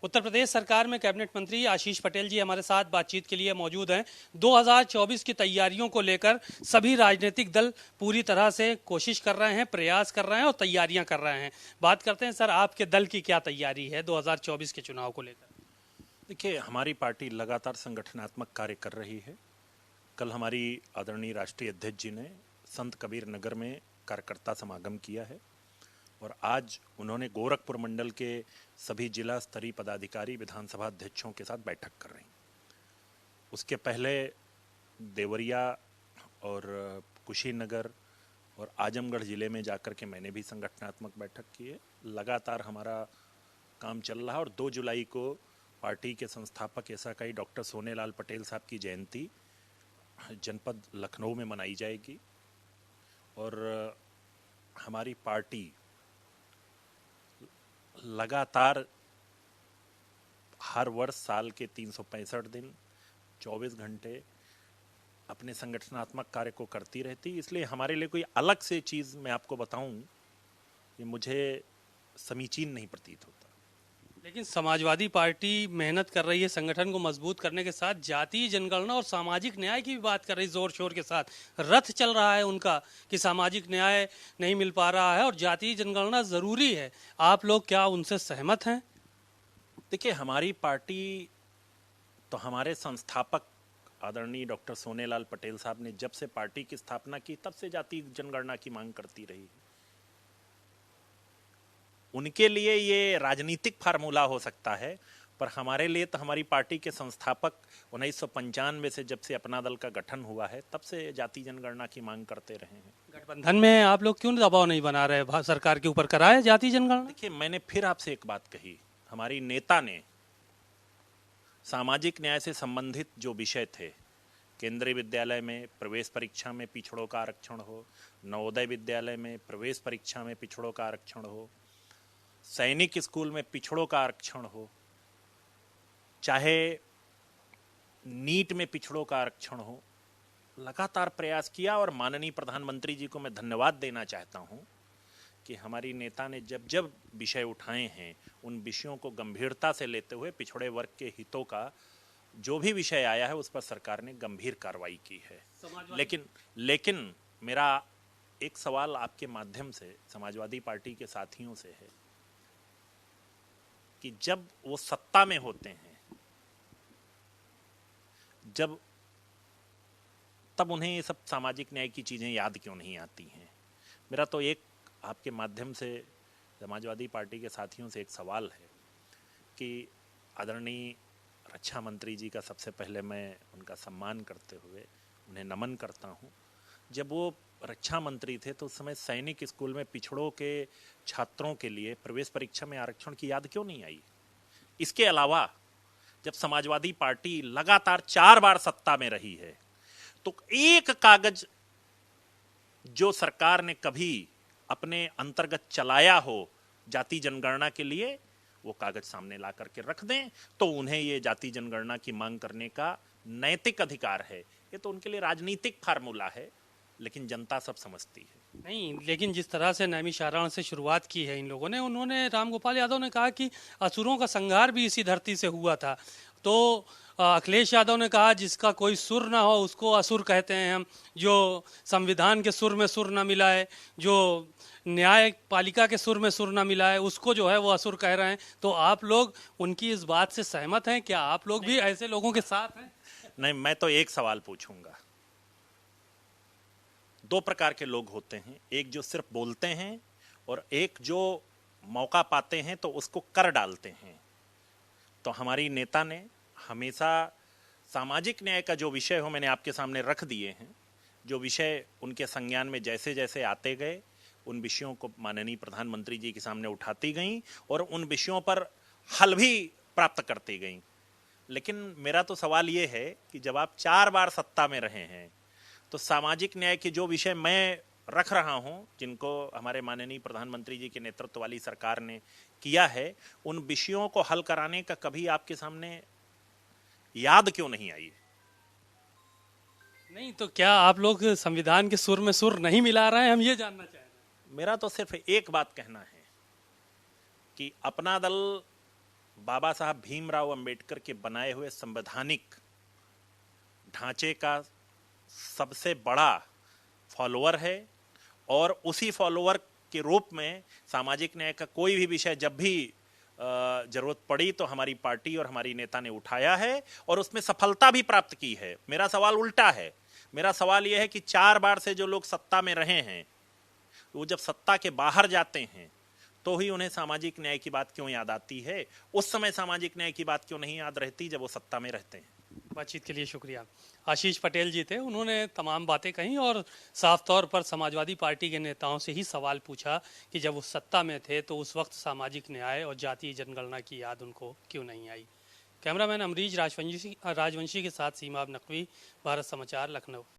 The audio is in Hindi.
उत्तर प्रदेश सरकार में कैबिनेट मंत्री आशीष पटेल जी हमारे साथ बातचीत के लिए मौजूद हैं। 2024 की तैयारियों को लेकर सभी राजनीतिक दल पूरी तरह से कोशिश कर रहे हैं, प्रयास कर रहे हैं और तैयारियां कर रहे हैं। बात करते हैं सर, आपके दल की क्या तैयारी है 2024 के चुनाव को लेकर? देखिए, हमारी पार्टी लगातार संगठनात्मक कार्य कर रही है। कल हमारी आदरणीय राष्ट्रीय अध्यक्ष जी ने संत कबीर नगर में कार्यकर्ता समागम किया है और आज उन्होंने गोरखपुर मंडल के सभी जिला स्तरीय पदाधिकारी विधानसभा अध्यक्षों के साथ बैठक कर रही। उसके पहले देवरिया और कुशीनगर और आजमगढ़ ज़िले में जाकर के मैंने भी संगठनात्मक बैठक की है। लगातार हमारा काम चल रहा है और 2 जुलाई को पार्टी के संस्थापक एसआईआई डॉक्टर सोनेलाल पटेल साहब की जयंती जनपद लखनऊ में मनाई जाएगी और हमारी पार्टी लगातार हर वर्ष साल के 365 दिन 24 घंटे अपने संगठनात्मक कार्य को करती रहती। इसलिए हमारे लिए कोई अलग से चीज़ मैं आपको बताऊं ये मुझे समीचीन नहीं प्रतीत होता। लेकिन समाजवादी पार्टी मेहनत कर रही है संगठन को मजबूत करने के साथ, जातीय जनगणना और सामाजिक न्याय की भी बात कर रही है जोर शोर के साथ। रथ चल रहा है उनका कि सामाजिक न्याय नहीं मिल पा रहा है और जातीय जनगणना जरूरी है। आप लोग क्या उनसे सहमत हैं? देखिए, हमारी पार्टी तो हमारे संस्थापक आदरणीय डॉक्टर सोनेलाल पटेल साहब ने जब से पार्टी की स्थापना की तब से जातीय जनगणना की मांग करती रही है। उनके लिए ये राजनीतिक फार्मूला हो सकता है, पर हमारे लिए तो हमारी पार्टी के संस्थापक 1995 से जब से अपना दल का गठन हुआ है तब से जातीय जनगणना की मांग करते रहे हैं। गठबंधन में आप लोग क्यों दबाव नहीं बना रहे सरकार के ऊपर? कराए जातीय जनगणना। देखिए, मैंने फिर आपसे एक बात कही, हमारी नेता ने सामाजिक न्याय से संबंधित जो विषय थे, केंद्रीय विद्यालय में प्रवेश परीक्षा में पिछड़ों का आरक्षण हो, नवोदय विद्यालय में प्रवेश परीक्षा में पिछड़ों का आरक्षण हो, सैनिक स्कूल में पिछड़ों का आरक्षण हो, चाहे नीट में पिछड़ों का आरक्षण हो, लगातार प्रयास किया। और माननीय प्रधानमंत्री जी को मैं धन्यवाद देना चाहता हूं कि हमारी नेता ने जब जब विषय उठाए हैं उन विषयों को गंभीरता से लेते हुए पिछड़े वर्ग के हितों का जो भी विषय आया है उस पर सरकार ने गंभीर कार्रवाई की है। लेकिन मेरा एक सवाल आपके माध्यम से समाजवादी पार्टी के साथियों से है कि जब वो सत्ता में होते हैं तब उन्हें ये सब सामाजिक न्याय की चीजें याद क्यों नहीं आती हैं? मेरा तो एक आपके माध्यम से समाजवादी पार्टी के साथियों से एक सवाल है कि आदरणीय रक्षा मंत्री जी का सबसे पहले मैं उनका सम्मान करते हुए उन्हें नमन करता हूं। जब वो रक्षा मंत्री थे तो उस समय सैनिक स्कूल में पिछड़ों के छात्रों के लिए प्रवेश परीक्षा में आरक्षण की याद क्यों नहीं आई? इसके अलावा जब समाजवादी पार्टी लगातार 4 बार सत्ता में रही है तो एक कागज जो सरकार ने कभी अपने अंतर्गत चलाया हो जाति जनगणना के लिए, वो कागज सामने ला करके रख दें तो उन्हें ये जाति जनगणना की मांग करने का नैतिक अधिकार है। ये तो उनके लिए राजनीतिक फार्मूला है, लेकिन जनता सब समझती है। नहीं, लेकिन जिस तरह से नैमिषारण्य से शुरुआत की है इन लोगों ने, उन्होंने रामगोपाल यादव ने कहा कि असुरों का संहार भी इसी धरती से हुआ था। तो अखिलेश यादव ने कहा जिसका कोई सुर ना हो उसको असुर कहते हैं हम, जो संविधान के सुर में सुर ना मिला है, जो न्यायपालिका के सुर में सुर ना मिला है, उसको जो है वो असुर कह रहे हैं। तो आप लोग उनकी इस बात से सहमत हैं? क्या आप लोग भी ऐसे लोगों के साथ हैं? नहीं, मैं तो एक सवाल पूछूंगा। 2 प्रकार के लोग होते हैं, एक जो सिर्फ बोलते हैं और एक जो मौका पाते हैं तो उसको कर डालते हैं। तो हमारी नेता ने हमेशा सामाजिक न्याय का जो विषय हो मैंने आपके सामने रख दिए हैं। जो विषय उनके संज्ञान में जैसे जैसे आते गए उन विषयों को माननीय प्रधानमंत्री जी के सामने उठाती गई और उन विषयों पर हल भी प्राप्त करती गई। लेकिन मेरा तो सवाल ये है कि जब आप 4 बार सत्ता में रहे हैं तो सामाजिक न्याय के जो विषय मैं रख रहा हूं, जिनको हमारे माननीय प्रधानमंत्री जी के नेतृत्व वाली सरकार ने किया है, उन विषयों को हल कराने का कभी आपके सामने याद क्यों नहीं आई? नहीं, तो क्या आप लोग संविधान के सुर में सुर नहीं मिला रहे हैं? हम ये जानना चाह रहे हैं। मेरा तो सिर्फ एक बात कहना है कि अपना दल बाबा साहब भीमराव अंबेडकर के बनाए हुए संवैधानिक ढांचे का सबसे बड़ा फॉलोअर है और उसी फॉलोअर के रूप में सामाजिक न्याय का कोई भी विषय जब भी जरूरत पड़ी तो हमारी पार्टी और हमारी नेता ने उठाया है और उसमें सफलता भी प्राप्त की है। मेरा सवाल उल्टा है। मेरा सवाल यह है कि 4 बार से जो लोग सत्ता में रहे हैं वो जब सत्ता के बाहर जाते हैं तो ही उन्हें सामाजिक न्याय की बात क्यों याद आती है, उस समय सामाजिक न्याय की बात क्यों नहीं याद रहती जब वो सत्ता में रहते हैं। बातचीत के लिए शुक्रिया। आशीष पटेल जी थे, उन्होंने तमाम बातें कहीं और साफ तौर पर समाजवादी पार्टी के नेताओं से ही सवाल पूछा कि जब वो सत्ता में थे तो उस वक्त सामाजिक न्याय और जातीय जनगणना की याद उनको क्यों नहीं आई। कैमरामैन अमरीश राजवंशी के साथ सीमा नकवी, भारत समाचार, लखनऊ।